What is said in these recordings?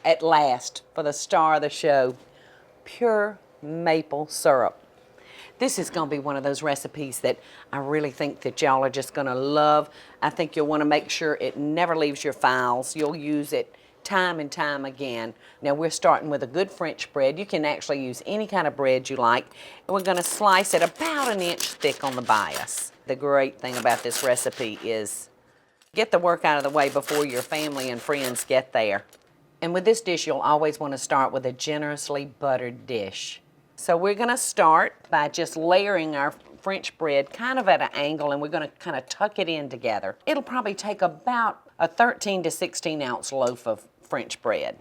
at last for the star of the show, pure maple syrup. This is going to be one of those recipes that I really think that y'all are just going to love. I think you'll want to make sure it never leaves your files. You'll use it time and time again. Now we're starting with a good French bread. You can actually use any kind of bread you like. And we're going to slice it about an inch thick on the bias. The great thing about this recipe is get the work out of the way before your family and friends get there. And with this dish, you'll always want to start with a generously buttered dish. So we're going to start by just layering our French bread kind of at an angle, and we're going to kind of tuck it in together. It'll probably take about a 13 to 16 ounce loaf of French bread.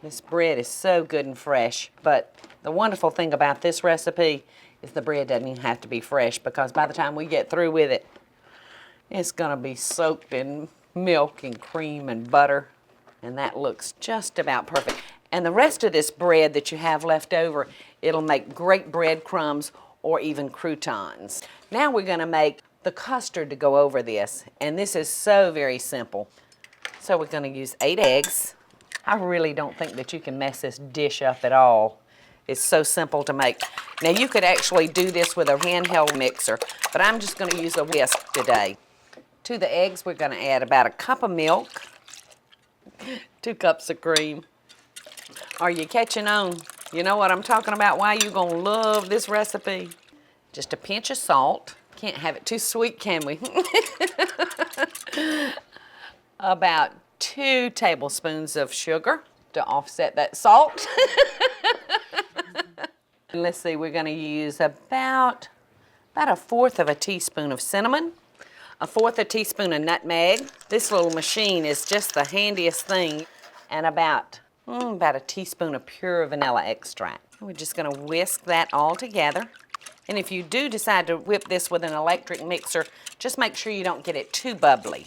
This bread is so good and fresh, but the wonderful thing about this recipe is the bread doesn't even have to be fresh, because by the time we get through with it, it's going to be soaked in milk and cream and butter, and that looks just about perfect. And the rest of this bread that you have left over, it'll make great breadcrumbs or even croutons. Now we're going to make the custard to go over this, and this is so very simple. So we're going to use 8 eggs. I really don't think that you can mess this dish up at all. It's so simple to make. Now you could actually do this with a handheld mixer, but I'm just going to use a whisk today. To the eggs, we're going to add about a cup of milk, 2 cups of cream. Are you catching on? You know what I'm talking about, why you're going to love this recipe. Just a pinch of salt. Can't have it too sweet, can we? About 2 tablespoons of sugar to offset that salt. And let's see, we're going to use about 1/4 of a teaspoon of cinnamon, 1/4 a teaspoon of nutmeg. This little machine is just the handiest thing. And about a teaspoon of pure vanilla extract. We're just going to whisk that all together. And if you do decide to whip this with an electric mixer, just make sure you don't get it too bubbly.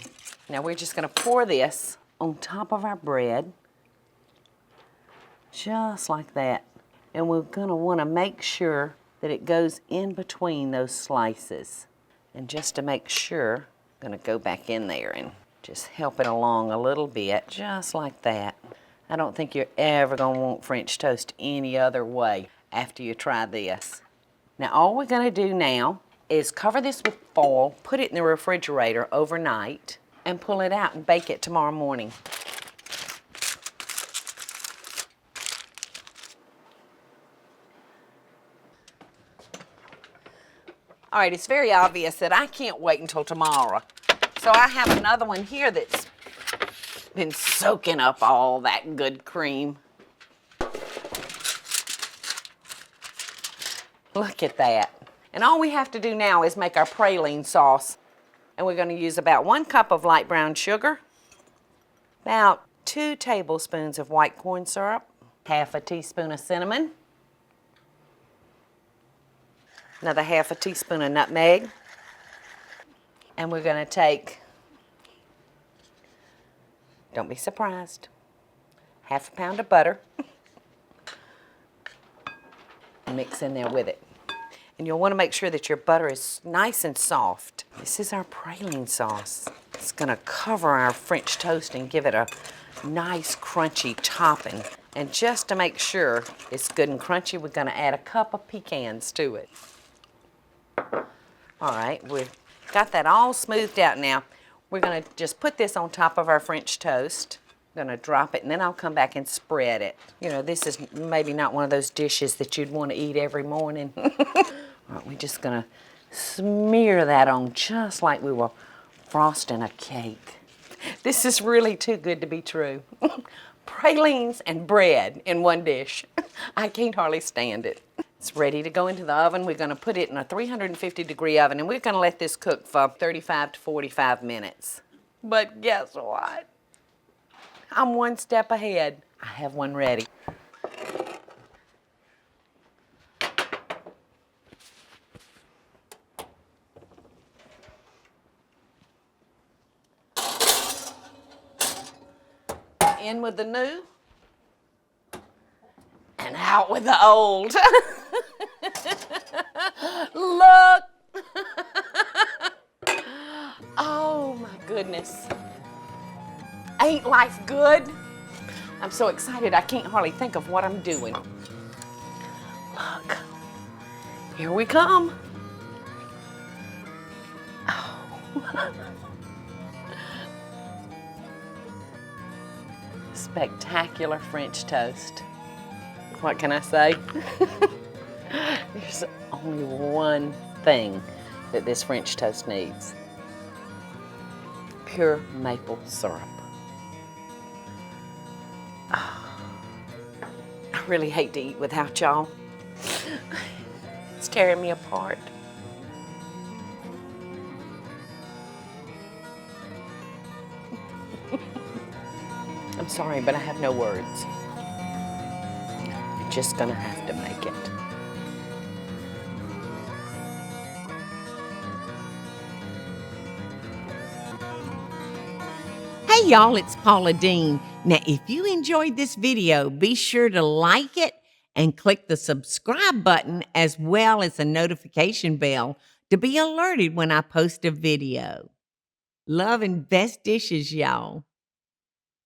Now we're just going to pour this on top of our bread, just like that. And we're going to want to make sure that it goes in between those slices. And just to make sure, I'm going to go back in there and just help it along a little bit, just like that. I don't think you're ever going to want French toast any other way after you try this. Now all we're going to do now is cover this with foil, put it in the refrigerator overnight, and pull it out and bake it tomorrow morning. All right, it's very obvious that I can't wait until tomorrow. So I have another one here that's been soaking up all that good cream. Look at that. And all we have to do now is make our praline sauce. And we're going to use about 1 cup of light brown sugar, about 2 tablespoons of white corn syrup, 1/2 teaspoon of cinnamon, another 1/2 teaspoon of nutmeg, and we're going to take, don't be surprised, 1/2 pound of butter, mix in there with it. And you'll want to make sure that your butter is nice and soft. This is our praline sauce. It's going to cover our French toast and give it a nice crunchy topping. And just to make sure it's good and crunchy, we're going to add a cup of pecans to it. All right, we've got that all smoothed out now. We're going to just put this on top of our French toast. I'm going to drop it, and then I'll come back and spread it. You know, this is maybe not one of those dishes that you'd want to eat every morning. All right, we're just going to smear that on just like we were frosting a cake. This is really too good to be true. Pralines and bread in one dish. I can't hardly stand it. It's ready to go into the oven. We're going to put it in a 350-degree oven, and we're going to let this cook for 35 to 45 minutes. But guess what? I'm 1 step ahead. I have one ready. In with the new and out with the old. Look. Oh my goodness. Ain't life good? I'm so excited I can't hardly think of what I'm doing. Look, here we come. Oh. Spectacular French toast. What can I say? There's only one thing that this French toast needs. Pure maple syrup. Oh, I really hate to eat without y'all. It's tearing me apart. I'm sorry, but I have no words. You're just gonna have to make it. Hey y'all, it's Paula Deen. Now, if you enjoyed this video, be sure to like it and click the subscribe button as well as the notification bell to be alerted when I post a video. Love and best dishes, y'all.